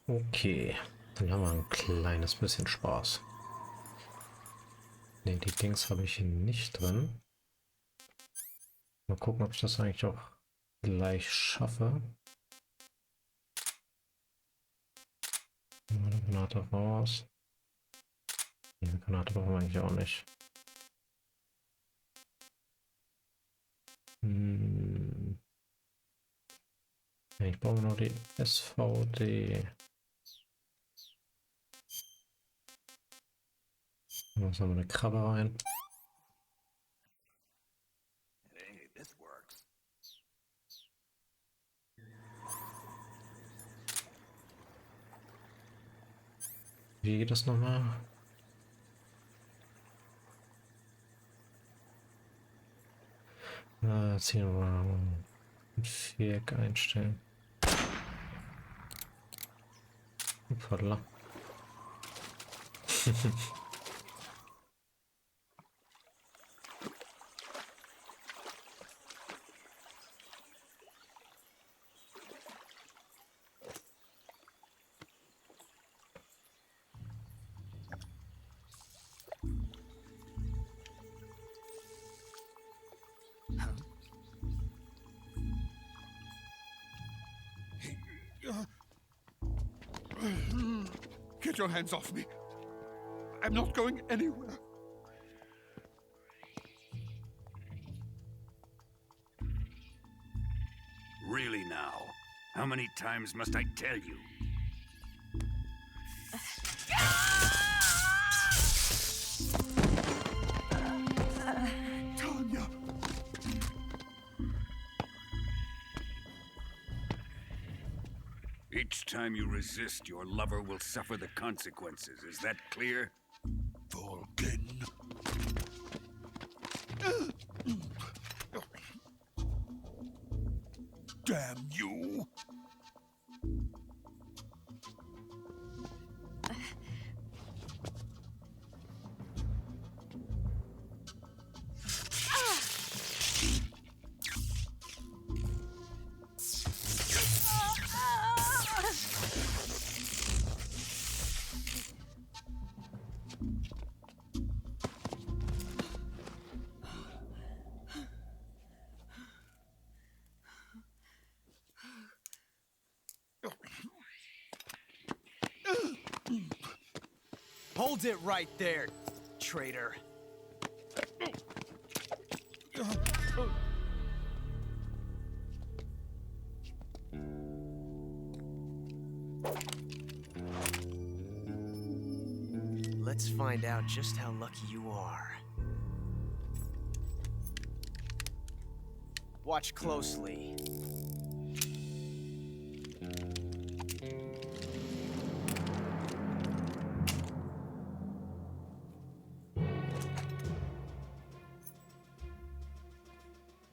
Okay, dann haben wir ein kleines bisschen Spaß. Ne, die Dings habe ich hier nicht drin. Mal gucken, ob ich das eigentlich auch gleich schaffe. Eine Granate raus. Eine Granate brauchen wir eigentlich auch nicht. Ich brauche nur die SVD. Jetzt haben wir eine Krabbe rein. Wie geht das nochmal? Ziehen wir mal ein Viereck einstellen. Upala. Get your hands off me. I'm not going anywhere. Really now? How many times must I tell you? Tanya! Each time you resist, your lover will suffer the consequences. Is that clear? Vulcan. Damn you! Hold it right there, traitor. Let's find out just how lucky you are. Watch closely.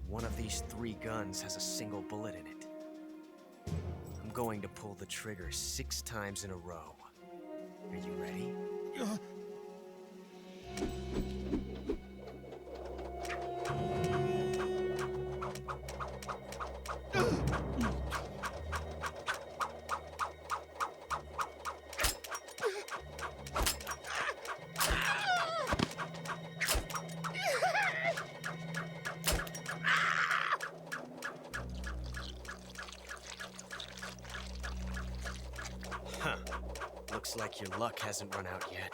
One of these 3 guns has a single bullet in it. I'm going to pull the trigger 6 times in a row. Are you ready? Huh. Looks like your luck hasn't run out yet.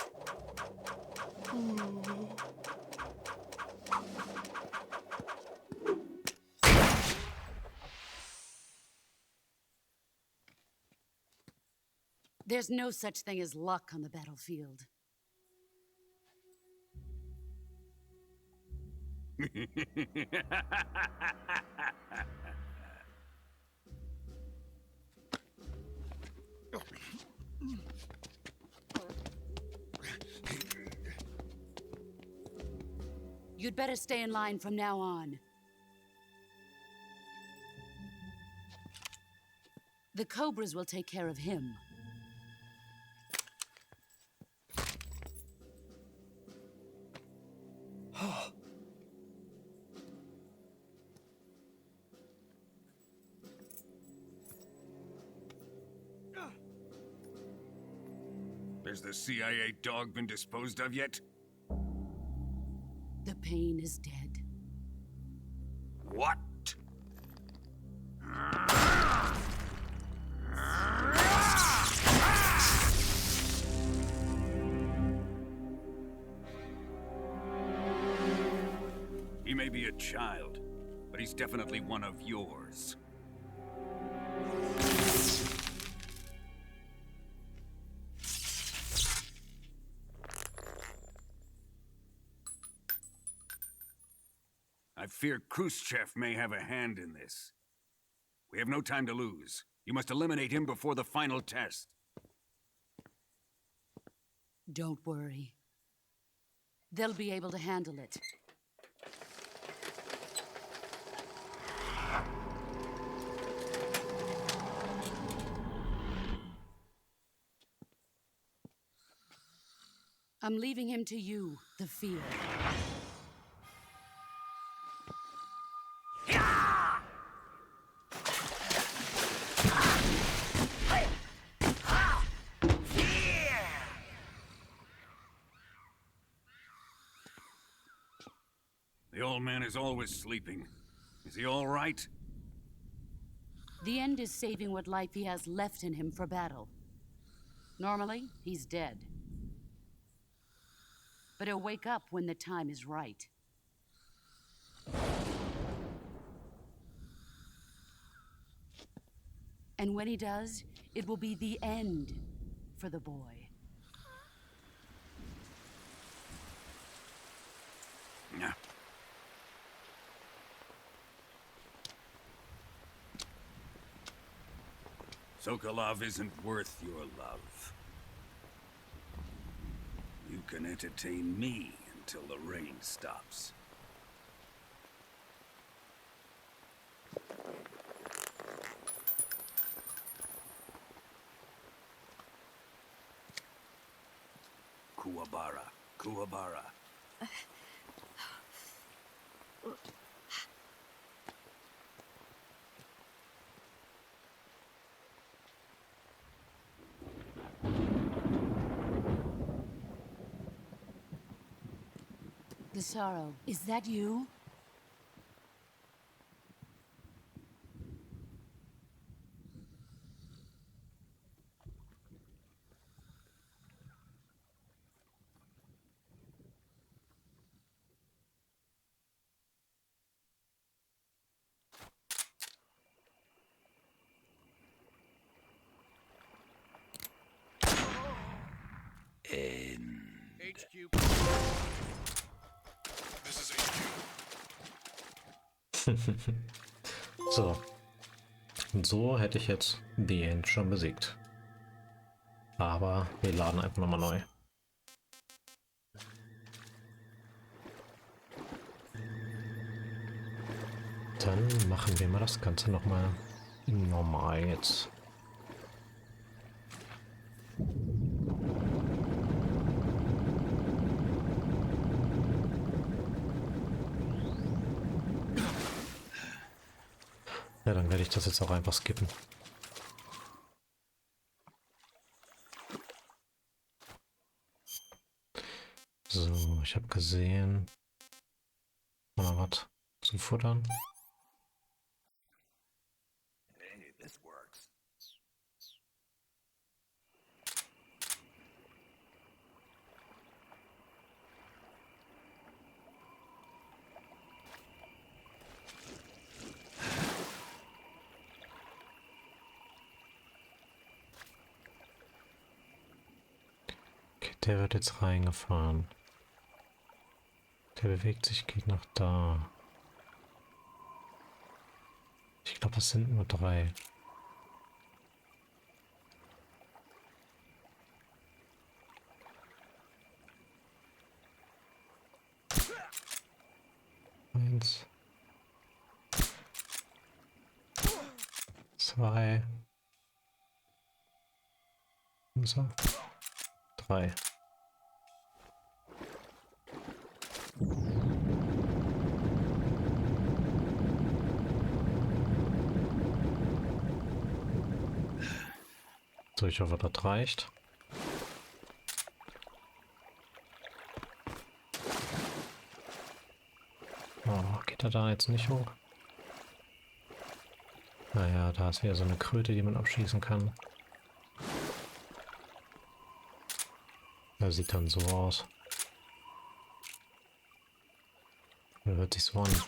There's no such thing as luck on the battlefield. You'd better stay in line from now on. The Cobras will take care of him. Has the CIA dog been disposed of yet? The pain is dead. What? He may be a child, but he's definitely one of yours. I fear Khrushchev may have a hand in this. We have no time to lose. You must eliminate him before the final test. Don't worry. They'll be able to handle it. I'm leaving him to you, the field. The old man is always sleeping. Is he all right? The end is saving what life he has left in him for battle. Normally, he's dead. But he'll wake up when the time is right. And when he does, it will be the end for the boy. Yeah. Sokolov isn't worth your love. You can entertain me until the rain stops. Kuwabara, Kuwabara. The sorrow, is that you? HQ. This is HQ. So. Und so hätte ich jetzt The End schon besiegt. Aber wir laden einfach nochmal neu. Dann machen wir mal das Ganze nochmal normal jetzt. Ja, dann werde ich das jetzt auch einfach skippen. So, ich habe gesehen. Mal was zu futtern. Hey, this works. Okay, der wird jetzt reingefahren. Der bewegt sich, geht nach da. Ich glaube, das sind nur 3. Eins. 2. So. 3. So, ich hoffe, das reicht. Kriegt er da jetzt nicht hoch? Naja, da ist wieder so eine Kröte, die man abschießen kann. Das sieht dann so aus. Das hört sich so an.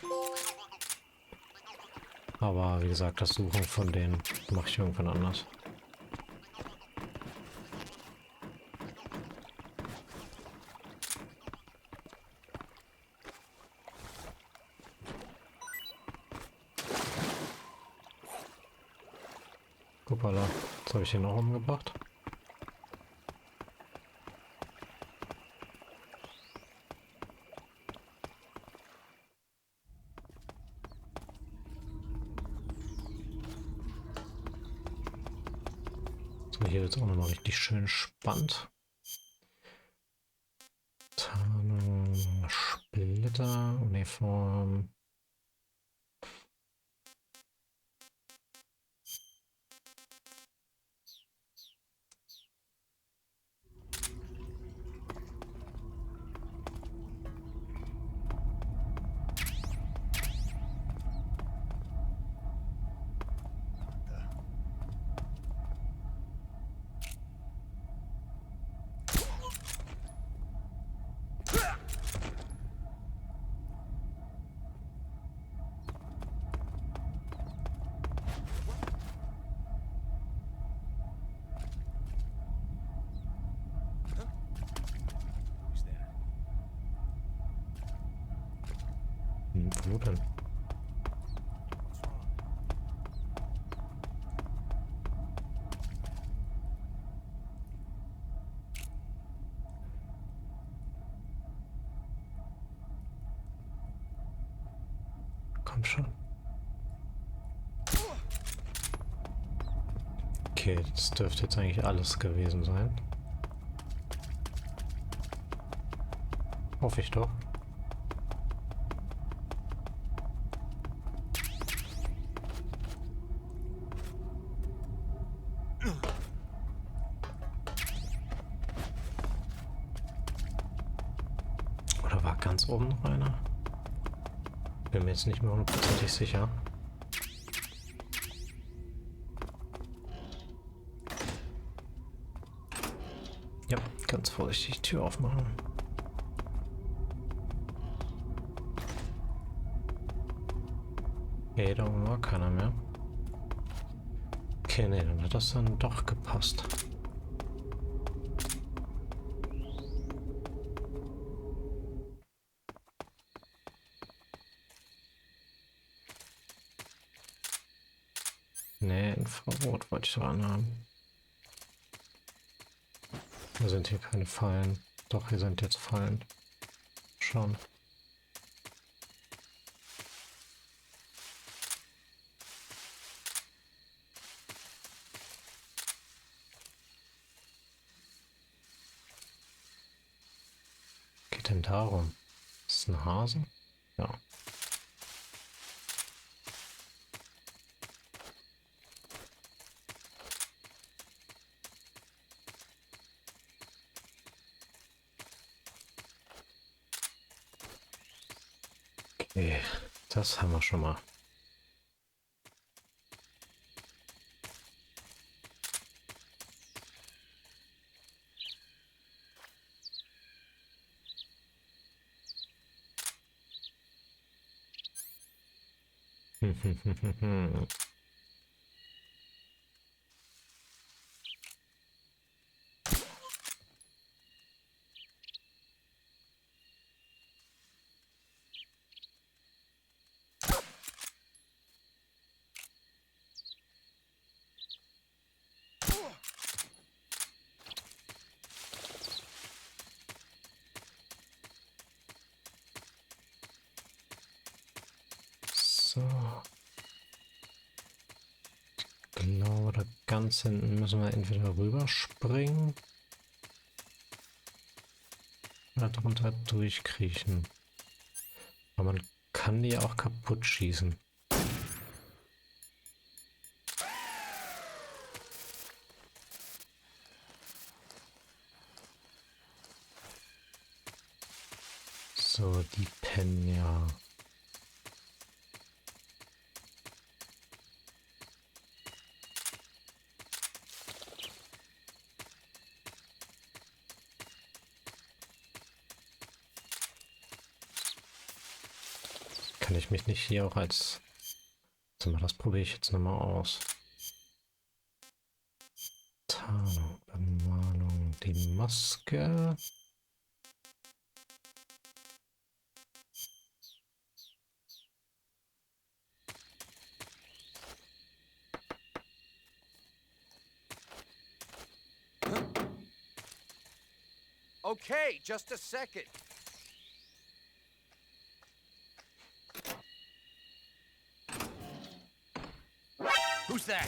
Aber wie gesagt, das Suchen von denen mache ich irgendwann anders. Hoppala, jetzt habe ich den auch umgebracht. So, hier wird es auch nochmal richtig schön spannend. Tarnung, Splitter, Uniform. Wo denn? Komm schon. Okay, das dürfte jetzt eigentlich alles gewesen sein. Hoffe ich doch. Oder war ganz oben noch einer? Bin mir jetzt nicht mehr hundertprozentig sicher. Ja, ganz vorsichtig die Tür aufmachen. Okay, da oben war keiner mehr. Okay, nee, dann hat das dann doch gepasst. Nee, Infrarot wollte ich dran haben. Da sind hier keine Fallen. Doch, hier sind jetzt Fallen. Schon. Geht denn darum? Ist das ein Hase? Ja. Okay, das haben wir schon mal. So. Ich glaube, da ganz hinten müssen wir entweder rüberspringen oder drunter durchkriechen. Aber man kann die auch kaputt schießen. So, die pennen ja. kann ich mich nicht hier auch als... Warte mal, das probiere ich jetzt nochmal aus. Tarnung, Bemalung, die Maske. Okay, just a second. Who's that?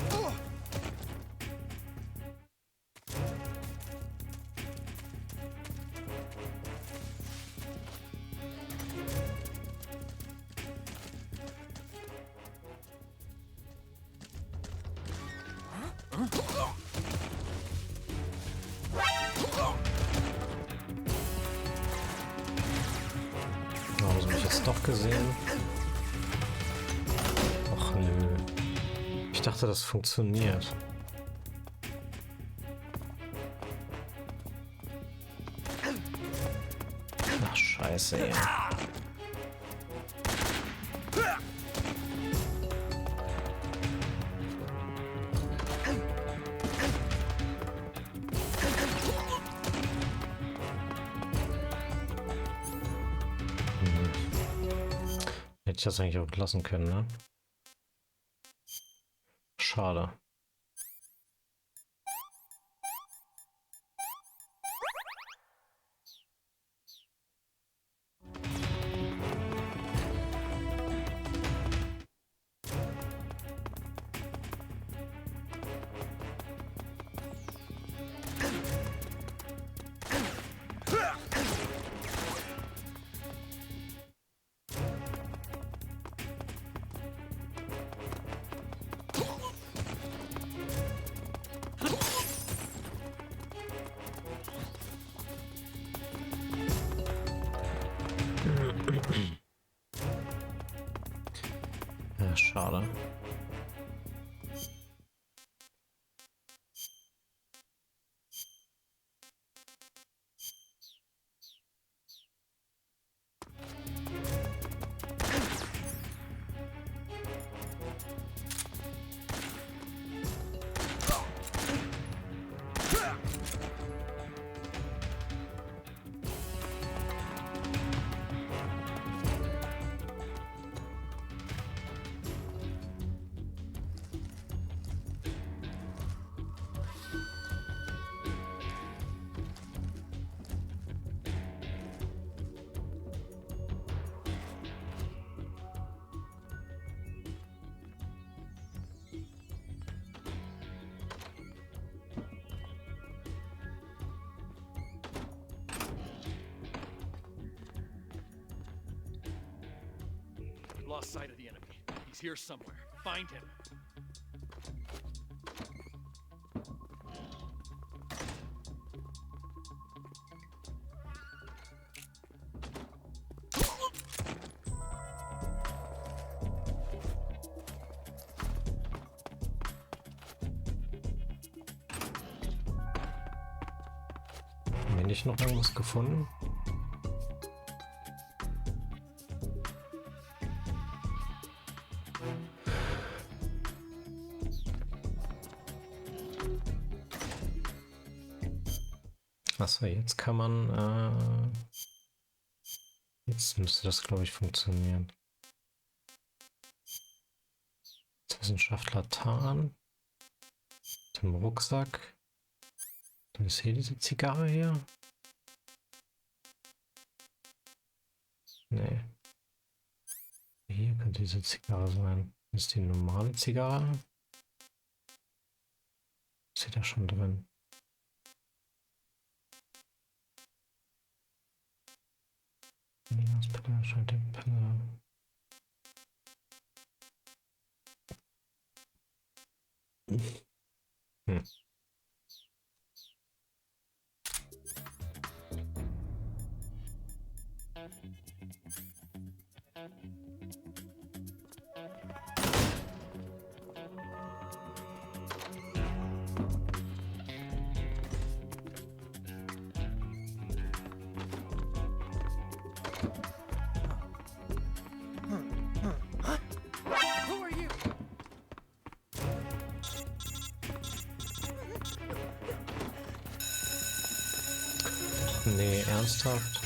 Haben sie mich jetzt doch gesehen? Och nö. Ich dachte, das funktioniert. Ach, scheiße, ey. Hätte ich das eigentlich auch lassen können, ne? Schade. Ja, schade. Lost sight of the enemy. He's here somewhere. Find him. Haben wir nicht noch irgendwas gefunden? Achso, jetzt kann man, jetzt müsste das, glaube ich, funktionieren. Wissenschaftler Tarn. Im Rucksack. Dann ist hier diese Zigarre hier. Nee. Hier könnte diese Zigarre sein. Das ist die normale Zigarre. Ist da schon drin? Minuspeller, Schaltpelle. Hm. Nee, ernsthaft?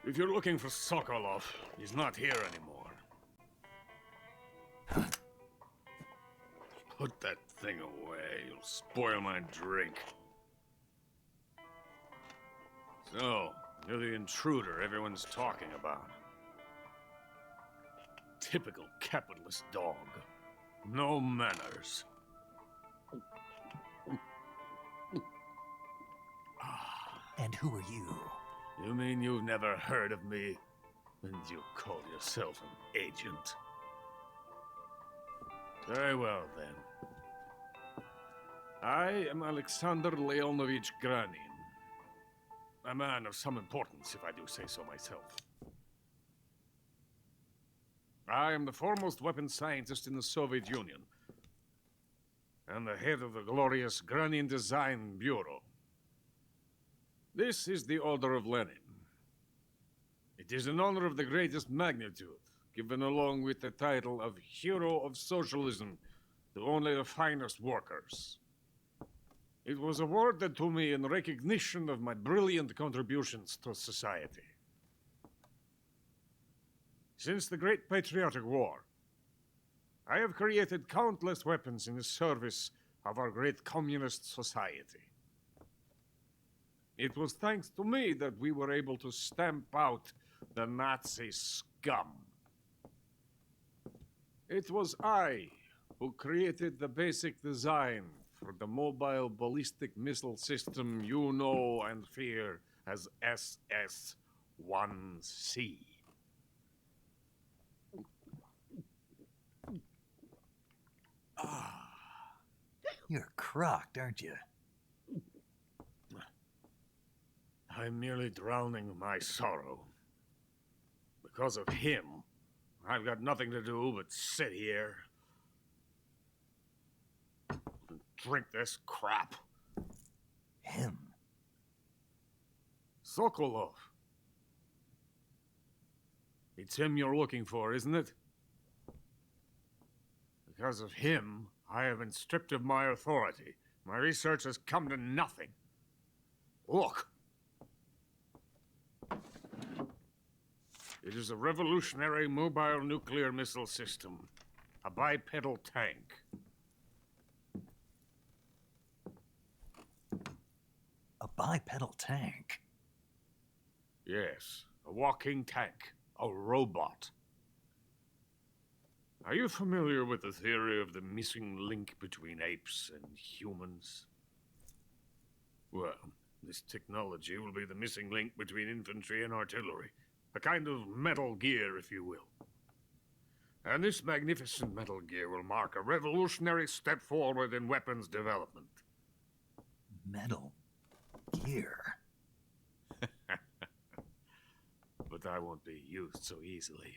If you're looking for Sokolov, he's not here anymore. Put that thing away. You'll spoil my drink. So, you're the intruder everyone's talking about. Typical capitalist dog. No manners. And who are you? You mean you've never heard of me? And you call yourself an agent? Very well, then. I am Alexander Leonovich Granin. A man of some importance, if I do say so myself. I am the foremost weapons scientist in the Soviet Union, and the head of the glorious Granin Design Bureau. This is the Order of Lenin. It is an honor of the greatest magnitude, given along with the title of Hero of Socialism to only the finest workers. It was awarded to me in recognition of my brilliant contributions to society. Since the Great Patriotic War, I have created countless weapons in the service of our great communist society. It was thanks to me that we were able to stamp out the Nazi scum. It was I who created the basic design for the mobile ballistic missile system you know and fear as SS-1C. You're crocked, aren't you? I'm merely drowning my sorrow. Because of him, I've got nothing to do but sit here and drink this crap. Him? Sokolov. It's him you're looking for, isn't it? Because of him, I have been stripped of my authority. My research has come to nothing. Look. It is a revolutionary mobile nuclear missile system. A bipedal tank. A bipedal tank? Yes, a walking tank. A robot. Are you familiar with the theory of the missing link between apes and humans? Well, this technology will be the missing link between infantry and artillery. A kind of Metal Gear, if you will. And this magnificent Metal Gear will mark a revolutionary step forward in weapons development. Metal Gear? But I won't be used so easily.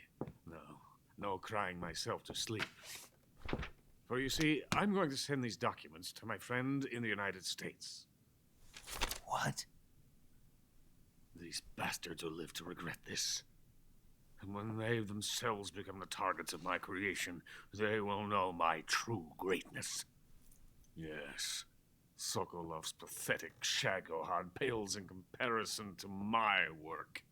No crying myself to sleep. For you see, I'm going to send these documents to my friend in the United States. What? These bastards will live to regret this. And when they themselves become the targets of my creation, they will know my true greatness. Yes, Sokolov's pathetic Shagohod pales in comparison to my work.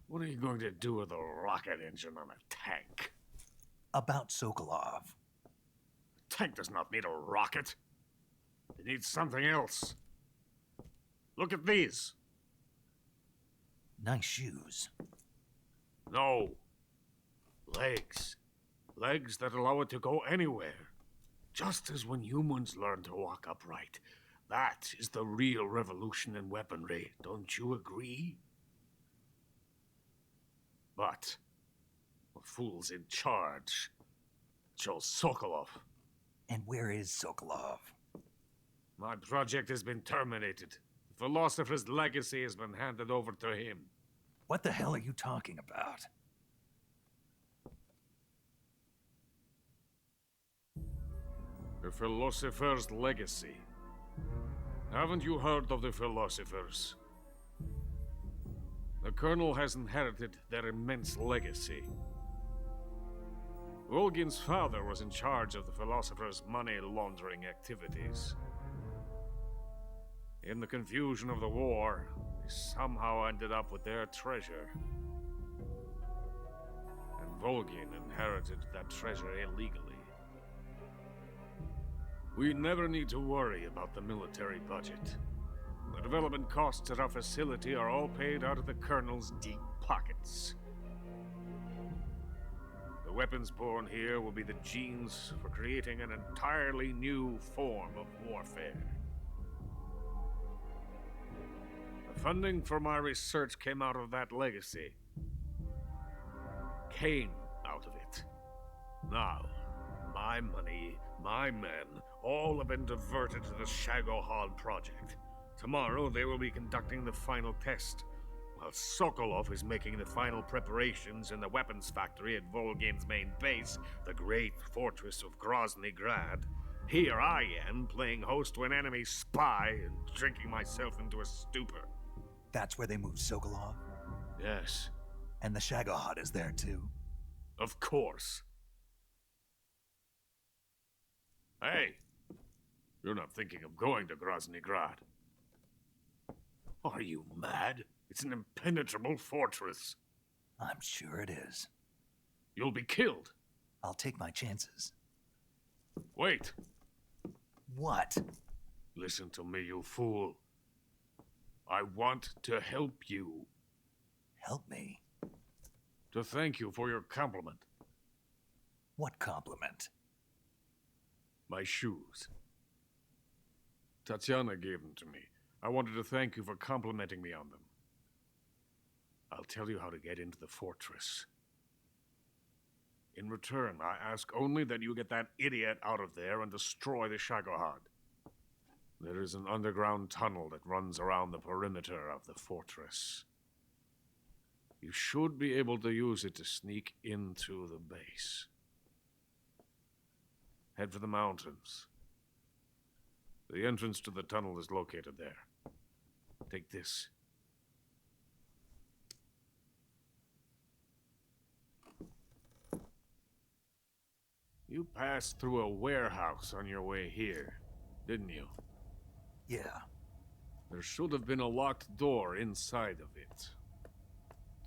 What are you going to do with a rocket engine on a tank? About Sokolov. A tank does not need a rocket. It needs something else. Look at these. Nice shoes. No. Legs. Legs that allow it to go anywhere. Just as when humans learn to walk upright. That is the real revolution in weaponry. Don't you agree? But the fool's in charge. Joe Sokolov. And where is Sokolov? My project has been terminated. The philosopher's legacy has been handed over to him. What the hell are you talking about? The philosopher's legacy. Haven't you heard of the philosophers? The Colonel has inherited their immense legacy. Volgin's father was in charge of the philosopher's money laundering activities. In the confusion of the war, they somehow ended up with their treasure. And Volgin inherited that treasure illegally. We never need to worry about the military budget. The development costs at our facility are all paid out of the Colonel's deep pockets. The weapons born here will be the genes for creating an entirely new form of warfare. The funding for my research came out of that legacy. Came out of it. Now, my money, my men, all have been diverted to the Shagohod project. Tomorrow they will be conducting the final test, while Sokolov is making the final preparations in the weapons factory at Volgin's main base, the great fortress of Grozny Grad. Here I am, playing host to an enemy spy and drinking myself into a stupor. That's where they moved Sokolov? Yes, And the Shagohod is there too? of course. Hey, you're not thinking of going to Grozny Grad. Are you mad? It's an impenetrable fortress. I'm sure it is. You'll be killed. I'll take my chances. Wait. What? Listen to me, you fool. I want to help you. Help me? To thank you for your compliment. What compliment? My shoes. Tatiana gave them to me. I wanted to thank you for complimenting me on them. I'll tell you how to get into the fortress. In return, I ask only that you get that idiot out of there and destroy the Shagohod. There is an underground tunnel that runs around the perimeter of the fortress. You should be able to use it to sneak into the base. Head for the mountains. The entrance to the tunnel is located there. Take this. You passed through a warehouse on your way here, didn't you? Yeah. There should have been a locked door inside of it.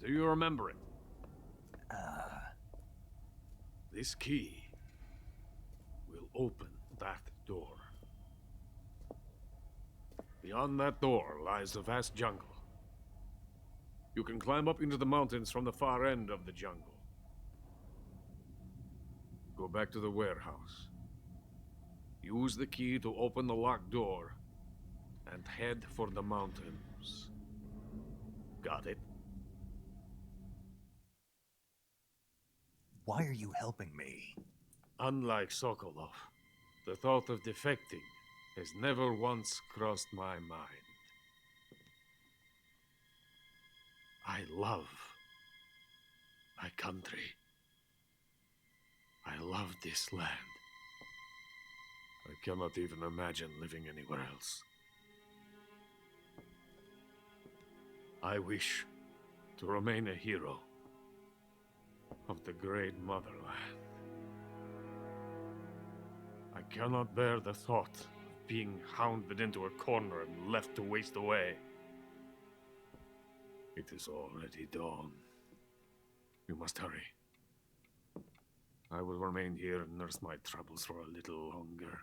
Do you remember it? This key will open that door. Beyond that door lies a vast jungle. You can climb up into the mountains from the far end of the jungle. Go back to the warehouse. Use the key to open the locked door and head for the mountains. Got it? Why are you helping me? Unlike Sokolov, the thought of defecting has never once crossed my mind. I love my country. I love this land. I cannot even imagine living anywhere else. I wish to remain a hero of the great motherland. I cannot bear the thought of being hounded into a corner and left to waste away. It is already dawn. You must hurry. I will remain here and nurse my troubles for a little longer.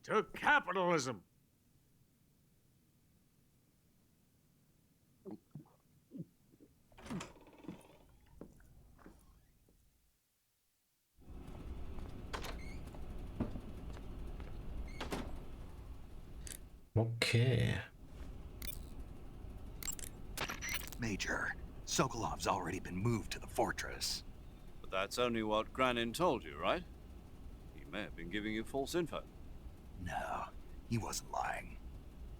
To capitalism! Okay. Major, Sokolov's already been moved to the fortress. But that's only what Granin told you, right? He may have been giving you false info. No, he wasn't lying.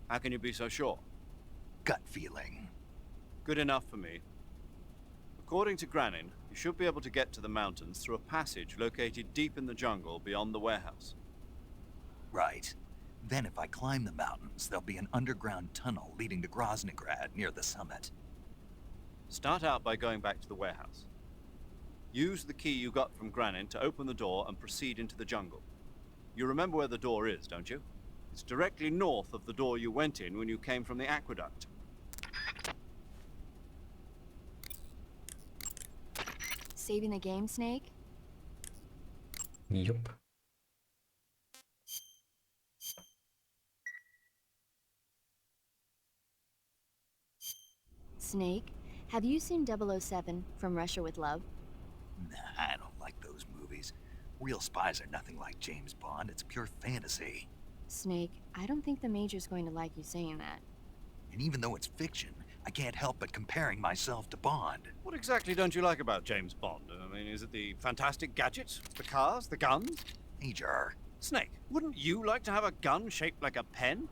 How can you be so sure? Gut feeling. Good enough for me. According to Granin, you should be able to get to the mountains through a passage located deep in the jungle beyond the warehouse. Right. Then if I climb the mountains, there'll be an underground tunnel leading to Groznygrad near the summit. Start out by going back to the warehouse. Use the key you got from Granin to open the door and proceed into the jungle. You remember where the door is, don't you? It's directly north of the door you went in when you came from the aqueduct. Saving the game, Snake? Yup. Snake, have you seen 007 from Russia with Love? Nah, I don't like those movies. Real spies are nothing like James Bond. It's pure fantasy. Snake, I don't think the Major's going to like you saying that. And even though it's fiction, I can't help but comparing myself to Bond. What exactly don't you like about James Bond? I mean, is it the fantastic gadgets, the cars, the guns? Major, Snake, wouldn't you like to have a gun shaped like a pen?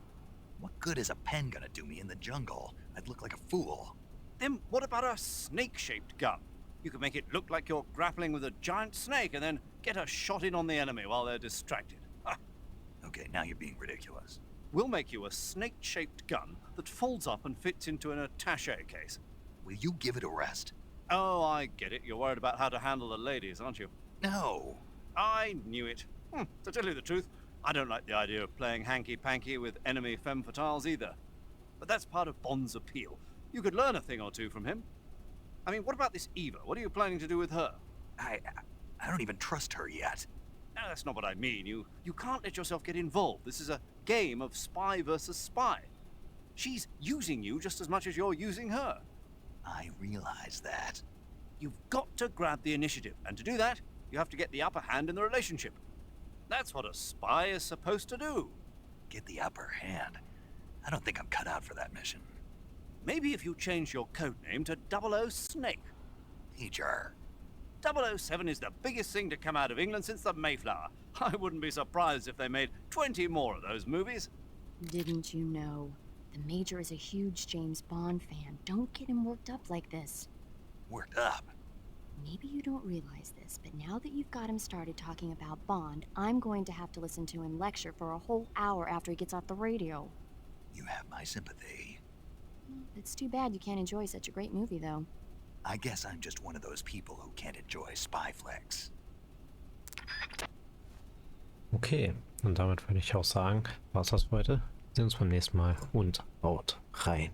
what good is a pen gonna do me in the jungle? I'd look like a fool. Then what about a snake-shaped gun? You could make it look like you're grappling with a giant snake and then get a shot in on the enemy while they're distracted. Ha! Okay, now you're being ridiculous. We'll make you a snake-shaped gun that folds up and fits into an attaché case. Will you give it a rest? Oh, I get it. You're worried about how to handle the ladies, aren't you? No. I knew it. To tell you the truth, I don't like the idea of playing hanky-panky with enemy femme fatales either. But that's part of Bond's appeal. You could learn a thing or two from him. I mean, what about this Eva? What are you planning to do with her? I don't even trust her yet. No, that's not what I mean. You can't let yourself get involved. This is a game of spy versus spy. She's using you just as much as you're using her. I realize that. You've got to grab the initiative, and to do that, you have to get the upper hand in the relationship. That's what a spy is supposed to do. Get the upper hand. I don't think I'm cut out for that mission. Maybe if you change your code name to 00 Snake. Major. 007 is the biggest thing to come out of England since the Mayflower. I wouldn't be surprised if they made 20 more of those movies. Didn't you know? The Major is a huge James Bond fan. Don't get him worked up like this. Worked up. Maybe you don't realize this, but now that you've got him started talking about Bond, I'm going to have to listen to him lecture for a whole hour after he gets off the radio. You have my sympathy. It's too bad you can't enjoy such a great movie, though. I guess I'm just one of those people who can't enjoy spy flicks. Okay, und damit würde ich auch sagen, war's das für heute. Wir sehen uns beim nächsten Mal und haut rein.